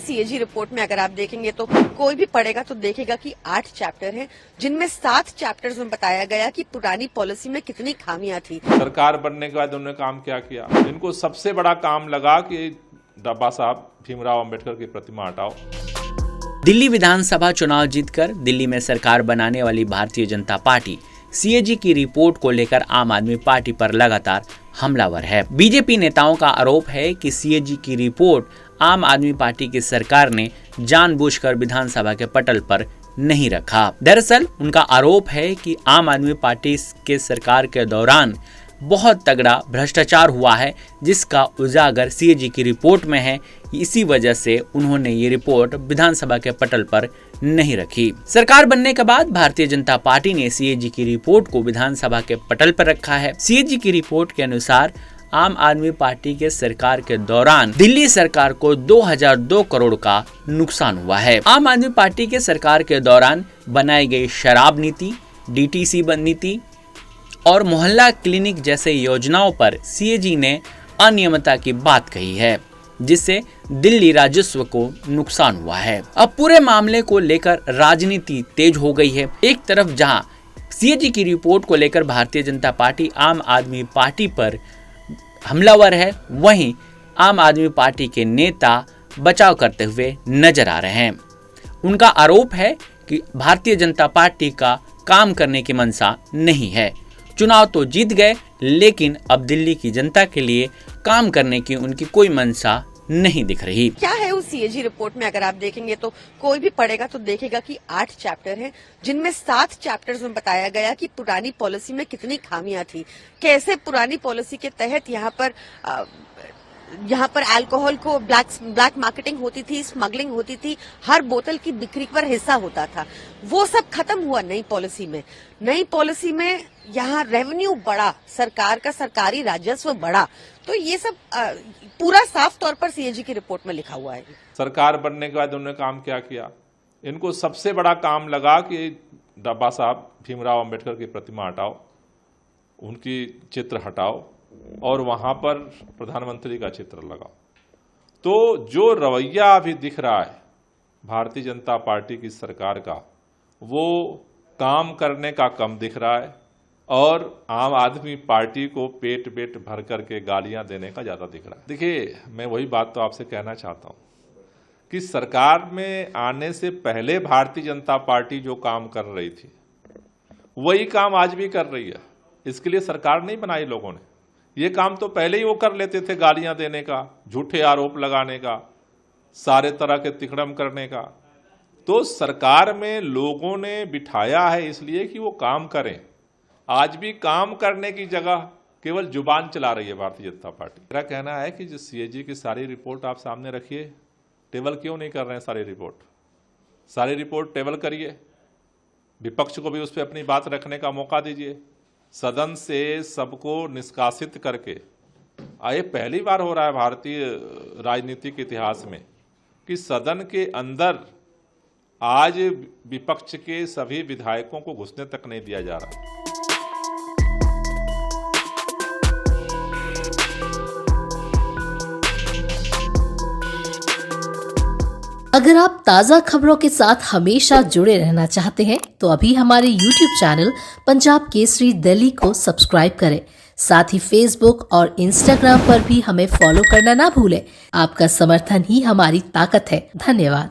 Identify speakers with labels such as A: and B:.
A: उस CAG report में अगर आप देखेंगे तो कोई भी पढ़ेगा तो देखेगा कि 8 चैप्टर हैं, जिनमें 7 चैप्टर्स में बताया गया कि पुरानी पॉलिसी में कितनी खामियां थी।
B: सरकार बनने के बाद उन्होंने काम क्या किया? इनको सबसे बड़ा काम लगा कि बाबा साहब भीमराव अंबेडकर की प्रतिमा हटाओ।
C: दिल्ली विधानसभा चुनाव जीतकर दिल्ली में सरकार बनाने वाली भारतीय जनता पार्टी सीएजी की रिपोर्ट को लेकर आम आदमी पार्टी पर लगातार हमलावर है। बीजेपी नेताओं का आरोप है कि सीएजी की रिपोर्ट आम आदमी पार्टी की सरकार ने जानबूझकर विधानसभा के पटल पर नहीं रखा। दरअसल उनका आरोप है कि आम आदमी पार्टी के सरकार के दौरान बहुत तगड़ा भ्रष्टाचार हुआ है, जिसका उजागर सीएजी की रिपोर्ट में है। इसी वजह से उन्होंने ये रिपोर्ट विधानसभा के पटल पर नहीं रखी। सरकार बनने के बाद भारतीय जनता पार्टी ने सीएजी की रिपोर्ट को विधानसभा के पटल पर रखा है। सीएजी की रिपोर्ट के अनुसार आम आदमी पार्टी के सरकार के दौरान दिल्ली सरकार को 2002 करोड़ का नुकसान हुआ है। आम आदमी पार्टी के सरकार के दौरान बनाई गई शराब नीति, डीटीसी नीति और मोहल्ला क्लिनिक जैसे योजनाओं पर सीएजी ने अनियमितता की बात कही है, जिससे दिल्ली राजस्व को नुकसान हुआ है। अब पूरे मामले को लेकर राजनीति तेज हो गई है। एक तरफ जहां सीएजी की रिपोर्ट को लेकर भारतीय जनता पार्टी आम आदमी पार्टी पर हमलावर है, वहीं आम आदमी पार्टी के नेता बचाव करते हुए नजर आ रहे हैं। उनका आरोप है कि भारतीय जनता पार्टी का काम करने की मंशा नहीं है। चुनाव तो जीत गए, लेकिन अब दिल्ली की जनता के लिए काम करने की उनकी कोई मंशा नहीं दिख रही।
A: क्या है उस सीएजी रिपोर्ट में अगर आप देखेंगे तो कोई भी पढ़ेगा तो देखेगा कि 8 चैप्टर हैं, जिनमें 7 चैप्टर्स में बताया गया कि पुरानी पॉलिसी में कितनी खामियां थी, कैसे पुरानी पॉलिसी के तहत यहाँ पर अल्कोहल को ब्लैक मार्केटिंग होती थी, स्मगलिंग होती थी, हर बोतल की बिक्री पर हिस्सा होता था। वो सब खत्म हुआ नई पॉलिसी में। नई पॉलिसी में यहाँ रेवेन्यू बढ़ा, सरकार का सरकारी राजस्व बढ़ा। तो ये सब पूरा साफ तौर पर सीएजी की रिपोर्ट में लिखा हुआ है।
B: सरकार बनने के बाद उन्होंने काम क्या किया? इनको सबसे बड़ा काम लगा कि बाबा साहब भीमराव अंबेडकर की प्रतिमा हटाओ, उनकी चित्र हटाओ और वहां पर प्रधानमंत्री का चित्र लगाओ। तो जो रवैया अभी दिख रहा है भारतीय जनता पार्टी की सरकार का, वो काम करने का कम दिख रहा है और आम आदमी पार्टी को पेट भर करके गालियां देने का ज्यादा दिख रहा है। देखिए, मैं वही बात तो आपसे कहना चाहता हूं कि सरकार में आने से पहले भारतीय जनता पार्टी जो काम कर रही थी, वही काम आज भी कर रही है। इसके लिए सरकार नहीं बनाई लोगों ने। ये काम तो पहले ही वो कर लेते थे, गालियां देने का, झूठे आरोप लगाने का, सारे तरह के तिकड़म करने का। तो सरकार में लोगों ने बिठाया है इसलिए कि वो काम करें। आज भी काम करने की जगह केवल जुबान चला रही है भारतीय जनता पार्टी। मेरा कहना है कि जो सीएजी की सारी रिपोर्ट आप सामने रखिए, टेबल क्यों नहीं कर रहे हैं सारी रिपोर्ट टेबल करिए, विपक्ष को भी उस पर अपनी बात रखने का मौका दीजिए। सदन से सबको निष्कासित करके, ये पहली बार हो रहा है भारतीय राजनीतिक इतिहास में कि सदन के अंदर आज विपक्ष के सभी विधायकों को घुसने तक नहीं दिया जा रहा।
D: अगर आप ताज़ा खबरों के साथ हमेशा जुड़े रहना चाहते हैं तो अभी हमारे YouTube चैनल पंजाब केसरी दिल्ली को सब्सक्राइब करें। साथ ही Facebook और Instagram पर भी हमें फॉलो करना ना भूलें। आपका समर्थन ही हमारी ताकत है। धन्यवाद।